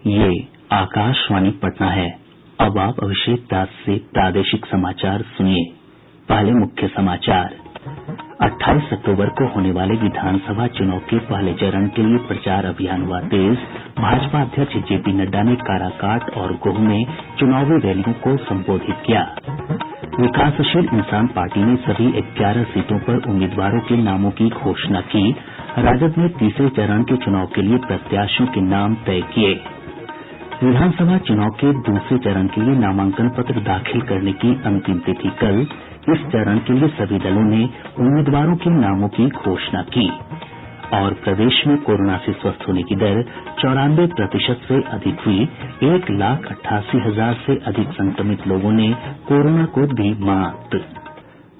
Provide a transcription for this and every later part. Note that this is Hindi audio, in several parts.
ये आकाशवाणी पटना है। अब आप अभिषेक दास से प्रादेशिक समाचार सुनिए। पहले मुख्य समाचार। 28 अक्टूबर को होने वाले विधानसभा चुनाव के पहले चरण के लिए प्रचार अभियान हुआ तेज। भाजपा अध्यक्ष जेपी नड्डा ने काराकाट और गोह में चुनावी रैलियों को संबोधित किया। विकासशील इंसान पार्टी ने सभी 11 सीटों पर उम्मीदवारों के नामों की घोषणा की। राजद ने तीसरे चरण के चुनाव के लिए प्रत्याशियों के नाम तय किये। विधानसभा चुनाव के दूसरे चरण के लिए नामांकन पत्र दाखिल करने की अंतिम तिथि कल। इस चरण के लिए सभी दलों ने उम्मीदवारों के नामों की घोषणा की। और प्रदेश में कोरोना से स्वस्थ होने की दर 94% से अधिक हुई। 1,88,000 से अधिक संक्रमित लोगों ने कोरोना को दी मात।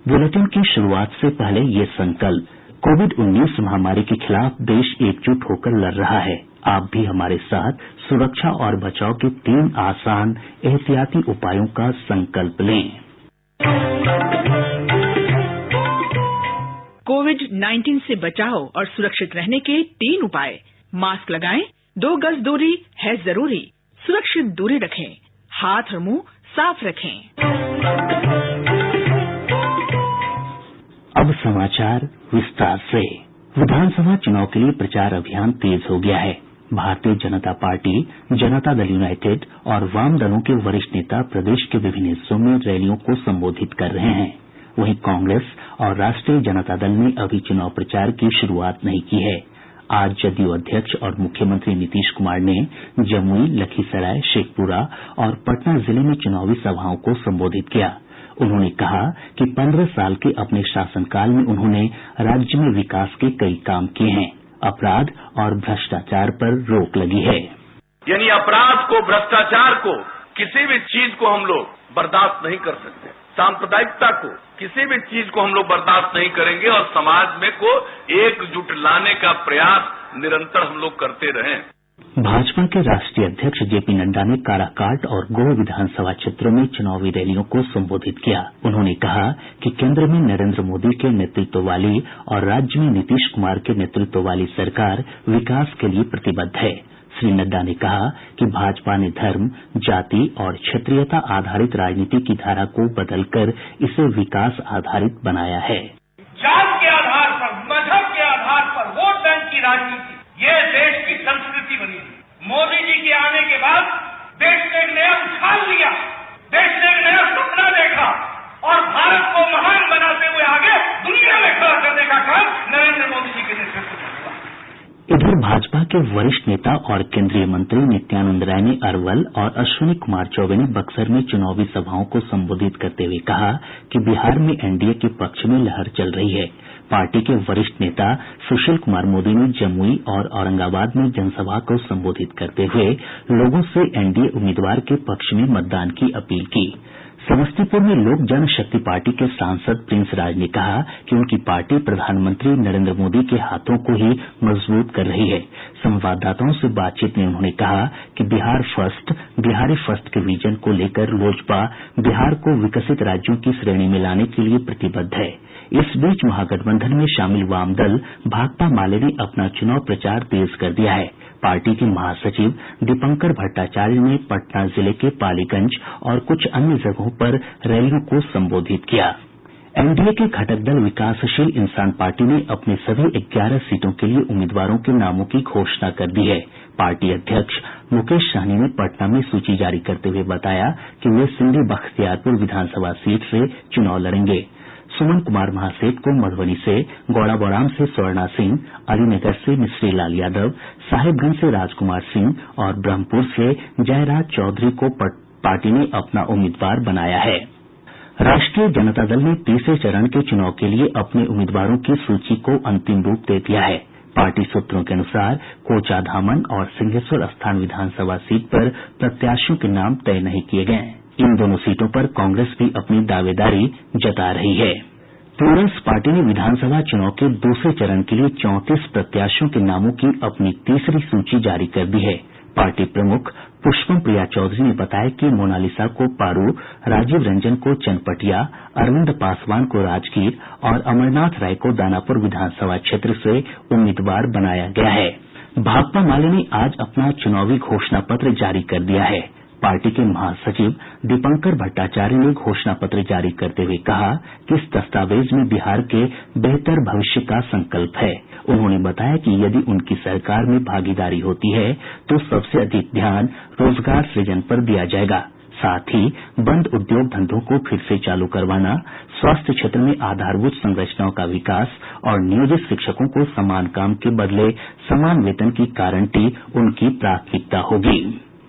बुलेटिन की शुरुआत से पहले ये संकल्प। कोविड-19 महामारी के खिलाफ देश एकजुट होकर लड़ रहा है। आप भी हमारे साथ सुरक्षा और बचाव के 3 आसान एहतियाती उपायों का संकल्प लें। कोविड-19 से बचाव और सुरक्षित रहने के 3 उपाय। मास्क लगाएं, 2 गज दूरी है जरूरी, सुरक्षित दूरी रखें, हाथ और मुंह साफ रखें। अब समाचार विस्तार से। विधानसभा चुनाव के लिए प्रचार अभियान तेज हो गया है। भारतीय जनता पार्टी, जनता दल यूनाइटेड और वाम दलों के वरिष्ठ नेता प्रदेश के विभिन्न हिस्सों में रैलियों को संबोधित कर रहे हैं। वहीं कांग्रेस और राष्ट्रीय जनता दल ने अभी चुनाव प्रचार की शुरुआत नहीं की है। आज जदयू अध्यक्ष और मुख्यमंत्री नीतीश कुमार ने जमुई, लखीसराय, शेखपुरा और पटना जिले में चुनावी सभाओं को संबोधित किया। उन्होंने कहा कि 15 साल के अपने शासनकाल में उन्होंने राज्य में विकास के कई काम किए हैं। अपराध और भ्रष्टाचार पर रोक लगी है। यानी अपराध को, भ्रष्टाचार को, किसी भी चीज को हम लोग बर्दाश्त नहीं कर सकते। सांप्रदायिकता को, किसी भी चीज को हम लोग बर्दाश्त नहीं करेंगे और समाज में को एकजुट लाने का प्रयास निरंतर हम लोग करते रहें। भाजपा के राष्ट्रीय अध्यक्ष जेपी नड्डा ने काराकाट और गोह विधानसभा क्षेत्रों में चुनावी रैलियों को संबोधित किया। उन्होंने कहा कि केंद्र में नरेंद्र मोदी के नेतृत्व वाली और राज्य में नीतीश कुमार के नेतृत्व वाली सरकार विकास के लिए प्रतिबद्ध है। श्री नड्डा ने कहा कि भाजपा ने धर्म, जाति और क्षेत्रीयता आधारित राजनीति की धारा को बदलकर इसे विकास आधारित बनाया है। जात के आधार पर, मजहब के आधार पर वोट बैंक की राजनीति, ये देश की संस्कृति बनी। मोदी जी के आने के बाद देश ने एक नया उछाल लिया, देश ने एक नया सपना देखा और भारत को महान बनाते हुए आगे दुनिया में खड़ा करने का काम नरेंद्र मोदी जी के नेतृत्व में हुआ। इधर भाजपा के वरिष्ठ नेता और केंद्रीय मंत्री नित्यानंद राय ने अरवल और अश्विनी कुमार चौबे ने बक्सर में चुनावी सभाओं को संबोधित करते हुए कहा कि बिहार में एनडीए के पक्ष में लहर चल रही है। पार्टी के वरिष्ठ नेता सुशील कुमार मोदी ने जमुई और औरंगाबाद में जनसभा को संबोधित करते हुए लोगों से एनडीए उम्मीदवार के पक्ष में मतदान की अपील की। समस्तीपुर में लोक जनशक्ति पार्टी के सांसद प्रिंस राज ने कहा कि उनकी पार्टी प्रधानमंत्री नरेंद्र मोदी के हाथों को ही मजबूत कर रही है। संवाददाताओं से बातचीत में उन्होंने कहा कि बिहारी फर्स्ट के विजन को लेकर लोजपा बिहार को विकसित राज्यों की श्रेणी में लाने के लिए प्रतिबद्ध है। इस बीच महागठबंधन में शामिल वाम दल भाकपा माले ने अपना चुनाव प्रचार तेज कर दिया है। पार्टी के महासचिव दीपंकर भट्टाचार्य ने पटना जिले के पालीगंज और कुछ अन्य जगहों पर रैलियों को संबोधित किया। एनडीए के घटक दल विकासशील इंसान पार्टी ने अपने सभी 11 सीटों के लिए उम्मीदवारों के नामों की घोषणा कर दी है। पार्टी अध्यक्ष मुकेश सहनी ने पटना में सूची जारी करते हुए बताया कि वे सिमरी बख्तियारपुर विधानसभा सीट से चुनाव लड़ेंगे। सुमन कुमार महासेठ को मधुबनी से, गौड़ाबौराम से स्वर्णा सिंह, अलीनगर से मिश्री लाल यादव, साहिबगंज से राजकुमार सिंह और ब्रह्मपुर से जयराज चौधरी को पार्टी ने अपना उम्मीदवार बनाया है। राष्ट्रीय जनता दल ने तीसरे चरण के चुनाव के लिए अपने उम्मीदवारों की सूची को अंतिम रूप दे दिया है। पार्टी सूत्रों के अनुसार कोचाधामन और सिंहेश्वर स्थान विधानसभा सीट पर प्रत्याशियों के नाम तय नहीं किए गए। इन दोनों सीटों पर कांग्रेस भी अपनी दावेदारी जता रही है। प्लूरल्स पार्टी ने विधानसभा चुनाव के दूसरे चरण के लिए 34 प्रत्याशियों के नामों की अपनी तीसरी सूची जारी कर दी है। पार्टी प्रमुख पुष्पम प्रिया चौधरी ने बताया कि मोनालिसा को पारू, राजीव रंजन को चनपटिया, अरविंद पासवान को राजगीर और अमरनाथ राय को दानापुर विधानसभा क्षेत्र से उम्मीदवार बनाया गया है। भाकपा माले ने आज अपना चुनावी घोषणा पत्र जारी कर दिया है। पार्टी के महासचिव दीपंकर भट्टाचार्य ने घोषणा पत्र जारी करते हुए कहा कि इस दस्तावेज में बिहार के बेहतर भविष्य का संकल्प है। उन्होंने बताया कि यदि उनकी सरकार में भागीदारी होती है तो सबसे अधिक ध्यान रोजगार सृजन पर दिया जाएगा। साथ ही बंद उद्योग धंधों को फिर से चालू करवाना, स्वास्थ्य क्षेत्र में आधारभूत संरचनाओं का विकास और नियोजित शिक्षकों को समान काम के बदले समान वेतन की गारंटी उनकी प्राथमिकता होगी।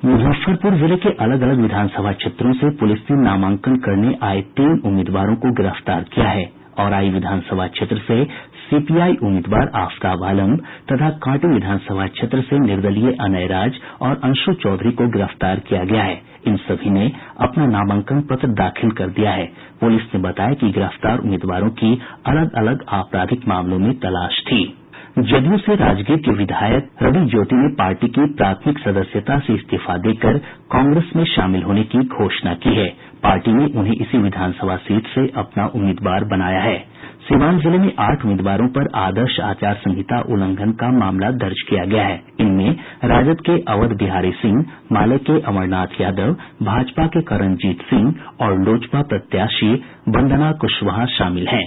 मुजफ्फरपुर जिले के अलग अलग विधानसभा क्षेत्रों से पुलिस ने नामांकन करने आए 3 उम्मीदवारों को गिरफ्तार किया है। औराई विधानसभा क्षेत्र से सीपीआई उम्मीदवार आफताब आलम तथा कांटी विधानसभा क्षेत्र से निर्दलीय अनय राज और अंशु चौधरी को गिरफ्तार किया गया है। इन सभी ने अपना नामांकन पत्र दाखिल कर दिया है। पुलिस ने बताया कि गिरफ्तार उम्मीदवारों की अलग अलग आपराधिक मामलों में तलाश थी। जदयू से राजगीर के विधायक रवि ज्योति ने पार्टी की प्राथमिक सदस्यता से इस्तीफा देकर कांग्रेस में शामिल होने की घोषणा की है। पार्टी ने उन्हें इसी विधानसभा सीट से अपना उम्मीदवार बनाया है। सीवान जिले में 8 उम्मीदवारों पर आदर्श आचार संहिता उल्लंघन का मामला दर्ज किया गया है। इनमें राजद के अवध बिहारी सिंह, माले के अमरनाथ यादव, भाजपा के करणजीत सिंह और लोजपा प्रत्याशी वंदना कुशवाहा शामिल हैं।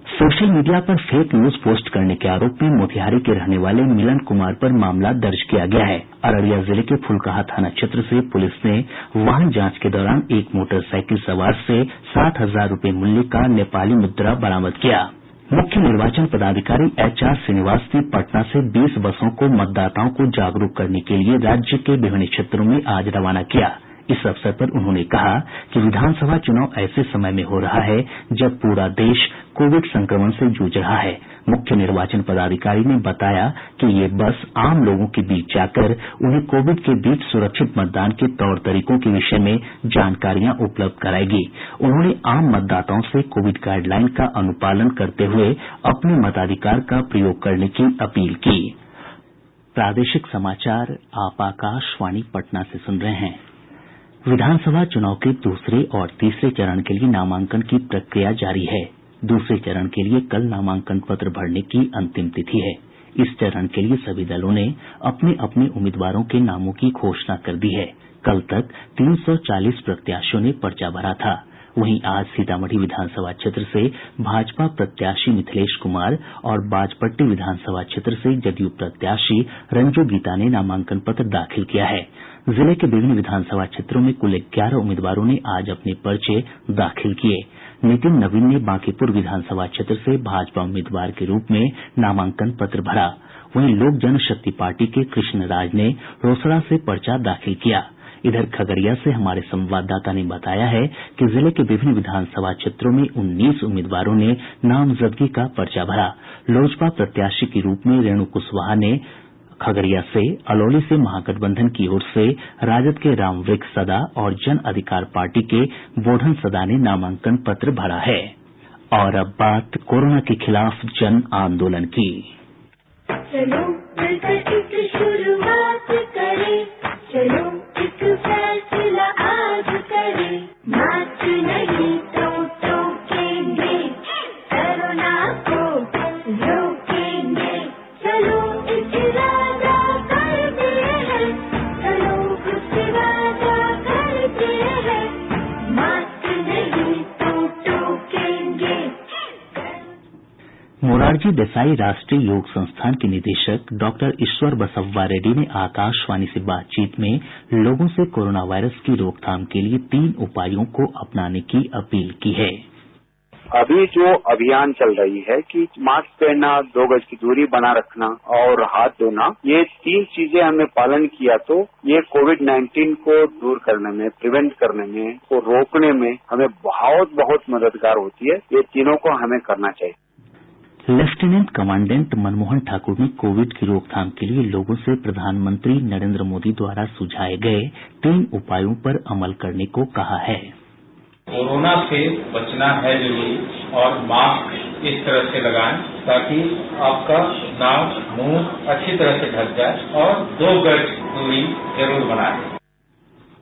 सोशल मीडिया पर फेक न्यूज पोस्ट करने के आरोप में मोतिहारी के रहने वाले मिलन कुमार पर मामला दर्ज किया गया है। अररिया जिले के फुलकाहा थाना क्षेत्र से पुलिस ने वाहन जांच के दौरान एक मोटरसाइकिल सवार से 60,000 रूपये मूल्य का नेपाली मुद्रा बरामद किया। मुख्य निर्वाचन पदाधिकारी एचआर श्रीनिवास ने पटना से 20 बसों को मतदाताओं को जागरूक करने के लिए राज्य के विभिन्न क्षेत्रों में आज रवाना किया। इस अवसर पर उन्होंने कहा कि विधानसभा चुनाव ऐसे समय में हो रहा है जब पूरा देश कोविड संक्रमण से जूझ रहा है। मुख्य निर्वाचन पदाधिकारी ने बताया कि ये बस आम लोगों के बीच जाकर उन्हें कोविड के बीच सुरक्षित मतदान के तौर तरीकों के विषय में जानकारियां उपलब्ध कराएगी। उन्होंने आम मतदाताओं से कोविड गाइडलाइन का अनुपालन करते हुए अपने मताधिकार का प्रयोग करने की अपील की। प्रादेशिक समाचार आप आकाशवाणी पटना से सुन रहे हैं। विधानसभा चुनाव के दूसरे और तीसरे चरण के लिए नामांकन की प्रक्रिया जारी है। दूसरे चरण के लिए कल नामांकन पत्र भरने की अंतिम तिथि है। इस चरण के लिए सभी दलों ने अपने अपने उम्मीदवारों के नामों की घोषणा कर दी है। कल तक 340 प्रत्याशियों ने पर्चा भरा था। वहीं आज सीतामढ़ी विधानसभा क्षेत्र से भाजपा प्रत्याशी मिथिलेश कुमार और बाजपट्टी विधानसभा क्षेत्र से जदयू प्रत्याशी रंजू गीता ने नामांकन पत्र दाखिल किया है। जिले के विभिन्न विधानसभा क्षेत्रों में कुल 11 उम्मीदवारों ने आज अपने पर्चे दाखिल किए। नितिन नवीन ने बांकीपुर विधानसभा क्षेत्र से भाजपा उम्मीदवार के रूप में नामांकन पत्र भरा। वहीं लोक जनशक्ति पार्टी के कृष्ण राज ने रोसड़ा से पर्चा दाखिल किया। इधर खगड़िया से हमारे संवाददाता ने बताया है कि जिले के विभिन्न विधानसभा क्षेत्रों में 19 उम्मीदवारों ने नामजदगी का पर्चा भरा। लोजपा प्रत्याशी के रूप में रेणु कुशवाहा ने खगड़िया से, अलौली से महागठबंधन की ओर से राजद के रामवृक्ष सदा और जन अधिकार पार्टी के बोढ़न सदा ने नामांकन पत्र भरा है। और अब बात कोरोना के खिलाफ जन आंदोलन की। चलो मिलकर एक शुरुआत करें, चलो एक फैसला आज करें, मास्क नहीं तो टोकेंगे, कोरोना को रोकेंगे, चलो एक वादा करते हैं, चलो कुछ वादा करते हैं, मास्क नहीं तो टोकेंगे। मोरारजी देसाई राष्ट्रीय योग संस्थान के निदेशक डॉक्टर ईश्वर बसव्वा रेड्डी ने आकाशवाणी से बातचीत में लोगों से कोरोना वायरस की रोकथाम के लिए 3 उपायों को अपनाने की अपील की है। अभी जो अभियान चल रही है कि मास्क पहनना, 2 गज की दूरी बना रखना और हाथ धोना, ये 3 चीजें हमने पालन किया तो ये कोविड-19 को दूर करने में, प्रिवेंट करने में, को रोकने में हमें बहुत मददगार होती है। ये तीनों को हमें करना चाहिए। लेफ्टिनेंट कमांडेंट मनमोहन ठाकुर ने कोविड की रोकथाम के लिए लोगों से प्रधानमंत्री नरेंद्र मोदी द्वारा सुझाए गए 3 उपायों पर अमल करने को कहा है। कोरोना से बचना है जरूरी और मास्क इस तरह से लगाएं ताकि आपका नाक, मुंह अच्छी तरह से ढक जाए और 2 गज दूरी जरूर बनाएं।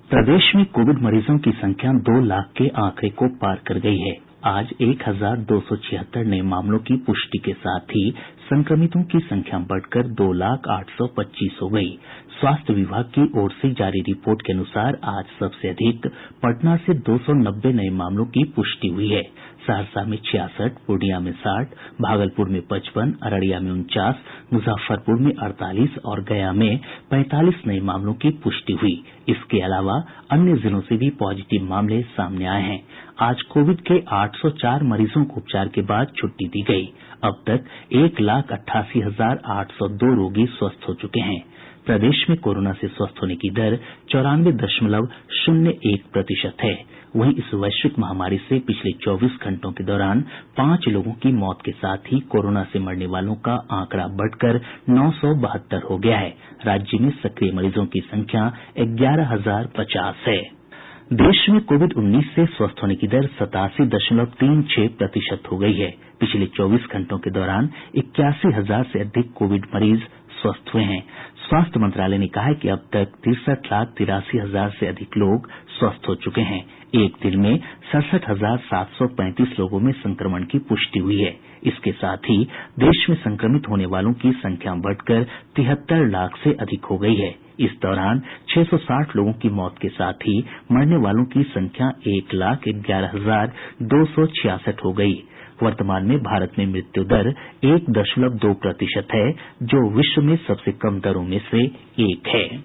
प्रदेश में कोविड मरीजों की संख्या 2 लाख के आंकड़े को पार कर गई है। आज 1276 नए मामलों की पुष्टि के साथ ही संक्रमितों की संख्या बढ़कर 2,08,25 हो गई। स्वास्थ्य विभाग की ओर से जारी रिपोर्ट के अनुसार आज सबसे अधिक पटना से 290 नये मामलों की पुष्टि हुई है। सहरसा में 66, पूर्णिया में 60, भागलपुर में 55, अररिया में 49, मुजफ्फरपुर में 48 और गया में 45 नये मामलों की पुष्टि हुई। इसके अलावा अन्य जिलों से भी पॉजिटिव मामले सामने आये हैं। आज कोविड के 804 मरीजों को उपचार के बाद छुट्टी दी गयी। अब तक 1,88,802 रोगी स्वस्थ हो चुके हैं। प्रदेश में कोरोना से स्वस्थ होने की दर 94.01% है। वहीं इस वैश्विक महामारी से पिछले 24 घंटों के दौरान 5 लोगों की मौत के साथ ही कोरोना से मरने वालों का आंकड़ा बढ़कर 972 हो गया है। राज्य में सक्रिय मरीजों की संख्या 11,050 है। देश में कोविड-19 से स्वस्थ होने की दर 87.36% हो गई है। पिछले 24 घंटों के दौरान 81,000 से अधिक कोविड मरीज स्वस्थ हुए हैं। स्वास्थ्य मंत्रालय ने कहा है कि अब तक 63,83,000 से अधिक लोग स्वस्थ हो चुके हैं। एक दिन में 67,735 लोगों में संक्रमण की पुष्टि हुई है। इसके साथ ही देश में संक्रमित होने वालों की संख्या बढ़कर 73 लाख से अधिक हो गई है। इस दौरान 660 लोगों की मौत के साथ ही मरने वालों की संख्या 1,11,266 हो गई। वर्तमान में भारत में मृत्यु दर 1.2% है, जो विश्व में सबसे कम दरों में से एक है।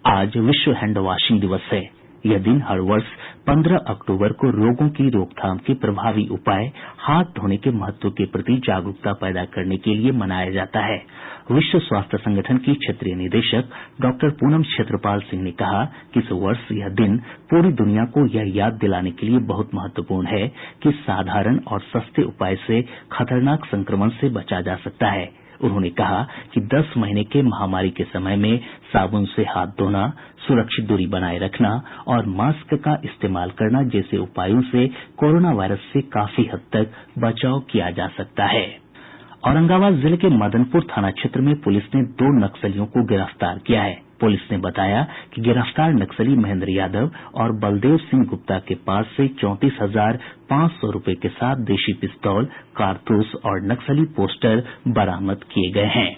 आज विश्व हैंड वॉशिंग दिवस है। यह दिन हर वर्ष 15 अक्टूबर को रोगों की रोकथाम के प्रभावी उपाय, हाथ धोने के महत्व के प्रति जागरूकता पैदा करने के लिए मनाया जाता है। विश्व स्वास्थ्य संगठन की क्षेत्रीय निदेशक डॉक्टर पूनम क्षेत्रपाल सिंह ने कहा कि इस वर्ष यह दिन पूरी दुनिया को यह याद दिलाने के लिए बहुत महत्वपूर्ण है कि साधारण और सस्ते उपाय से खतरनाक संक्रमण से बचा जा सकता है। उन्होंने कहा कि 10 महीने के महामारी के समय में साबुन से हाथ धोना, सुरक्षित दूरी बनाए रखना और मास्क का इस्तेमाल करना जैसे उपायों से कोरोना वायरस से काफी हद तक बचाव किया जा सकता है। औरंगाबाद जिले के मदनपुर थाना क्षेत्र में पुलिस ने 2 नक्सलियों को गिरफ्तार किया है। पुलिस ने बताया कि गिरफ्तार नक्सली महेंद्र यादव और बलदेव सिंह गुप्ता के पास से 34,500 रूपये के साथ देशी पिस्तौल, कारतूस और नक्सली पोस्टर बरामद किए गए हैं।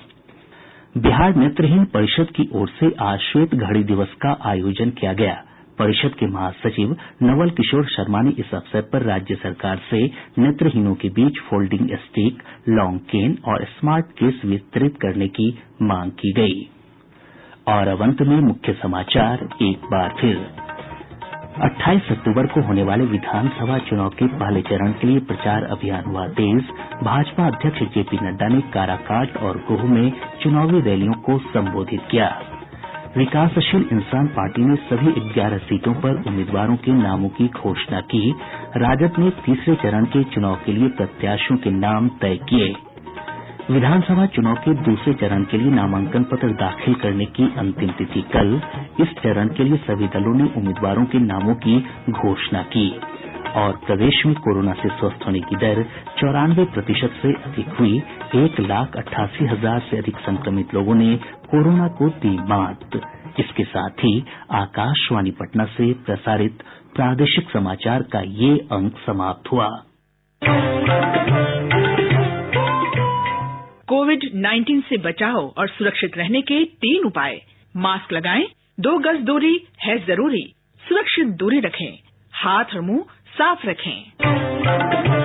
बिहार नेत्रहीन परिषद की ओर से आज श्वेत घड़ी दिवस का आयोजन किया गया। परिषद के महासचिव नवल किशोर शर्मा ने इस अवसर पर राज्य सरकार से नेत्रहीनों के बीच फोल्डिंग स्टिक, लॉन्ग केन और स्मार्ट केस वितरित करने की मांग की गयी। और अब अंत में मुख्य समाचार एक बार फिर। 28 अक्टूबर को होने वाले विधानसभा चुनाव के पहले चरण के लिए प्रचार अभियान हुआ तेज। भाजपा अध्यक्ष जेपी नड्डा ने काराकाट और गोह में चुनावी रैलियों को संबोधित किया। विकासशील इंसान पार्टी ने सभी 11 सीटों पर उम्मीदवारों के नामों की घोषणा की। राजद ने तीसरे चरण के चुनाव के लिए प्रत्याशियों के नाम तय किये। विधानसभा चुनाव के दूसरे चरण के लिए नामांकन पत्र दाखिल करने की अंतिम तिथि कल। इस चरण के लिए सभी दलों ने उम्मीदवारों के नामों की घोषणा की। और प्रदेश में कोरोना से स्वस्थ होने की दर 94% से अधिक हुई। 1,88,000 से अधिक संक्रमित लोगों ने कोरोना को दी मात। इसके साथ ही आकाशवाणी पटना से प्रसारित प्रादेशिक समाचार का ये अंक समाप्त हुआ। कोविड-19 से बचाव और सुरक्षित रहने के 3 उपाय। मास्क लगाएं, 2 गज दूरी है जरूरी, सुरक्षित दूरी रखें, हाथ और मुंह साफ रखें।